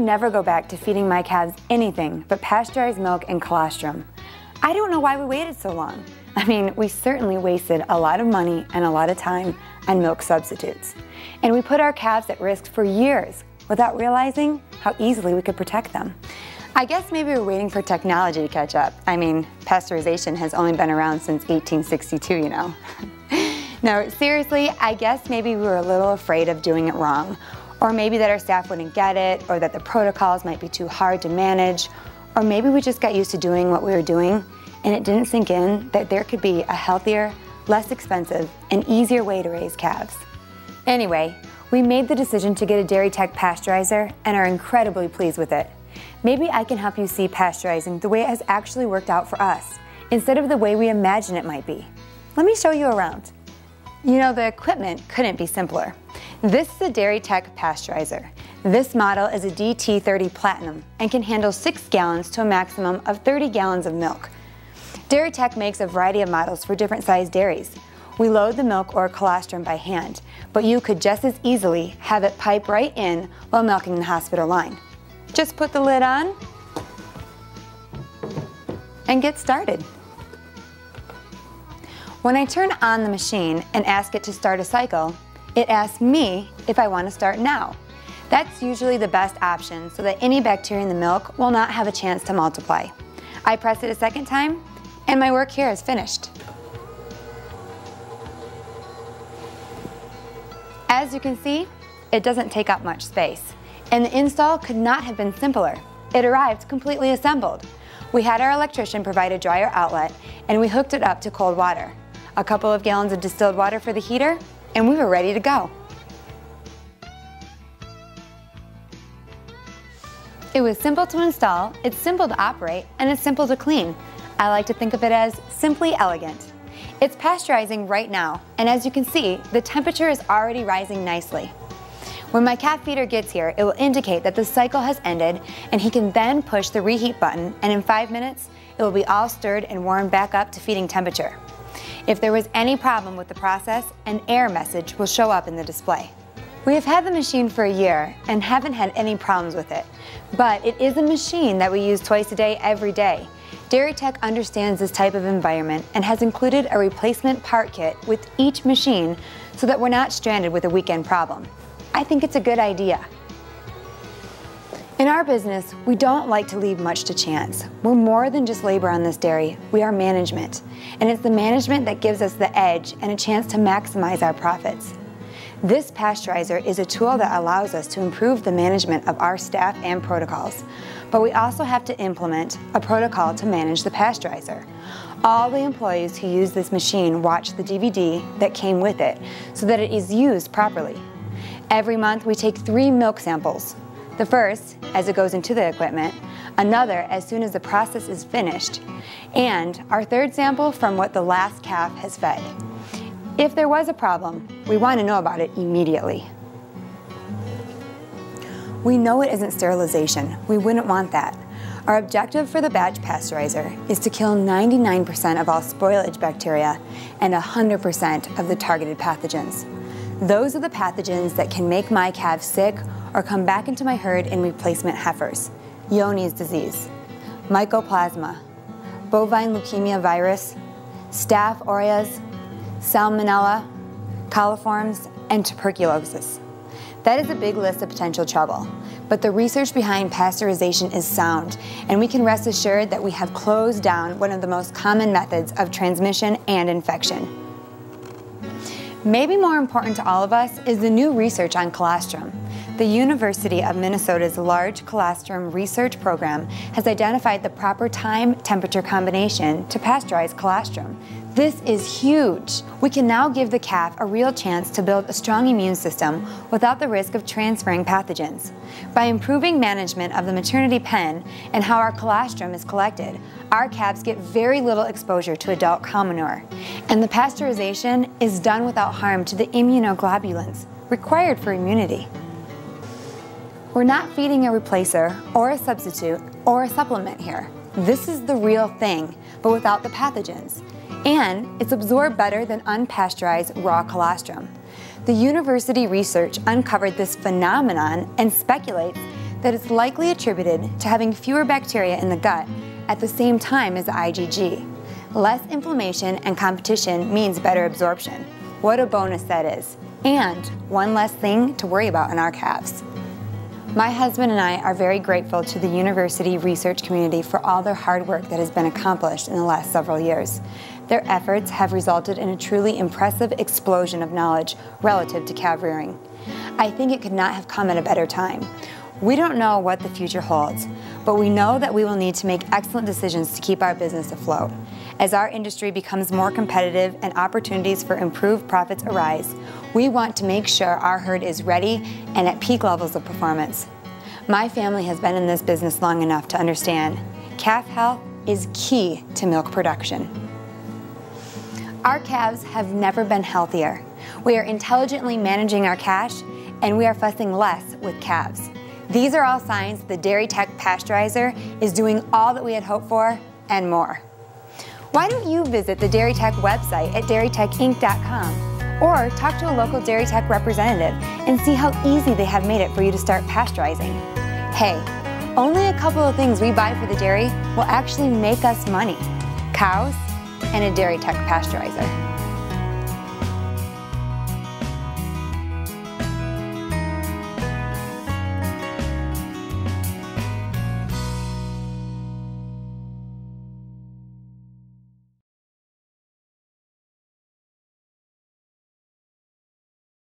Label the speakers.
Speaker 1: never go back to feeding my calves anything but pasteurized milk and colostrum. I don't know why we waited so long. I mean, we certainly wasted a lot of money and a lot of time on milk substitutes. And we put our calves at risk for years without realizing how easily we could protect them. I guess maybe we're waiting for technology to catch up. I mean, pasteurization has only been around since 1862, you know. No, seriously, I guess maybe we were a little afraid of doing it wrong, or maybe that our staff wouldn't get it, or that the protocols might be too hard to manage, or maybe we just got used to doing what we were doing and it didn't sink in that there could be a healthier, less expensive, and easier way to raise calves. Anyway, we made the decision to get a DairyTech pasteurizer and are incredibly pleased with it. Maybe I can help you see pasteurizing the way it has actually worked out for us, instead of the way we imagine it might be. Let me show you around. You know, the equipment couldn't be simpler. This is a DairyTech pasteurizer. This model is a DT30 Platinum and can handle 6 gallons to a maximum of 30 gallons of milk. DairyTech makes a variety of models for different sized dairies. We load the milk or colostrum by hand, but you could just as easily have it pipe right in while milking the hospital line. Just put the lid on and get started. When I turn on the machine and ask it to start a cycle, it asks me if I want to start now. That's usually the best option so that any bacteria in the milk will not have a chance to multiply. I press it a second time and my work here is finished. As you can see, it doesn't take up much space, and the install could not have been simpler. It arrived completely assembled. We had our electrician provide a dryer outlet and we hooked it up to cold water. A couple of gallons of distilled water for the heater, and we were ready to go. It was simple to install, it's simple to operate, and it's simple to clean. I like to think of it as simply elegant. It's pasteurizing right now, and as you can see, the temperature is already rising nicely. When my calf feeder gets here, it will indicate that the cycle has ended, and he can then push the reheat button, and in 5 minutes, it will be all stirred and warmed back up to feeding temperature. If there was any problem with the process, an error message will show up in the display. We have had the machine for a year and haven't had any problems with it, but it is a machine that we use twice a day, every day. DairyTech understands this type of environment and has included a replacement part kit with each machine so that we're not stranded with a weekend problem. I think it's a good idea. In our business, we don't like to leave much to chance. We're more than just labor on this dairy, we are management. And it's the management that gives us the edge and a chance to maximize our profits. This pasteurizer is a tool that allows us to improve the management of our staff and protocols. But we also have to implement a protocol to manage the pasteurizer. All the employees who use this machine watch the DVD that came with it so that it is used properly. Every month we take 3 milk samples. The first, as it goes into the equipment, another as soon as the process is finished, and our third sample from what the last calf has fed. If there was a problem, we want to know about it immediately. We know it isn't sterilization. We wouldn't want that. Our objective for the batch pasteurizer is to kill 99% of all spoilage bacteria and 100% of the targeted pathogens. Those are the pathogens that can make my calves sick or come back into my herd in replacement heifers. Johne's disease, mycoplasma, bovine leukemia virus, staph aureus, salmonella, coliforms, and tuberculosis. That is a big list of potential trouble, but the research behind pasteurization is sound, and we can rest assured that we have closed down one of the most common methods of transmission and infection. Maybe more important to all of us is the new research on colostrum. The University of Minnesota's Large Colostrum Research Program has identified the proper time-temperature combination to pasteurize colostrum. This is huge. We can now give the calf a real chance to build a strong immune system without the risk of transferring pathogens. By improving management of the maternity pen and how our colostrum is collected, our calves get very little exposure to adult cow manure. And the pasteurization is done without harm to the immunoglobulins required for immunity. We're not feeding a replacer or a substitute or a supplement here. This is the real thing, but without the pathogens. And it's absorbed better than unpasteurized raw colostrum. The university research uncovered this phenomenon and speculates that it's likely attributed to having fewer bacteria in the gut at the same time as the IgG. Less inflammation and competition means better absorption. What a bonus that is. And one less thing to worry about in our calves. My husband and I are very grateful to the university research community for all their hard work that has been accomplished in the last several years. Their efforts have resulted in a truly impressive explosion of knowledge relative to calf rearing. I think it could not have come at a better time. We don't know what the future holds, but we know that we will need to make excellent decisions to keep our business afloat. As our industry becomes more competitive and opportunities for improved profits arise, we want to make sure our herd is ready and at peak levels of performance. My family has been in this business long enough to understand calf health is key to milk production. Our calves have never been healthier. We are intelligently managing our cash, and we are fussing less with calves. These are all signs the DairyTech pasteurizer is doing all that we had hoped for and more. Why don't you visit the DairyTech website at dairytechinc.com or talk to a local DairyTech representative and see how easy they have made it for you to start pasteurizing. Hey, only a couple of things we buy for the dairy will actually make us money: cows and a DairyTech pasteurizer.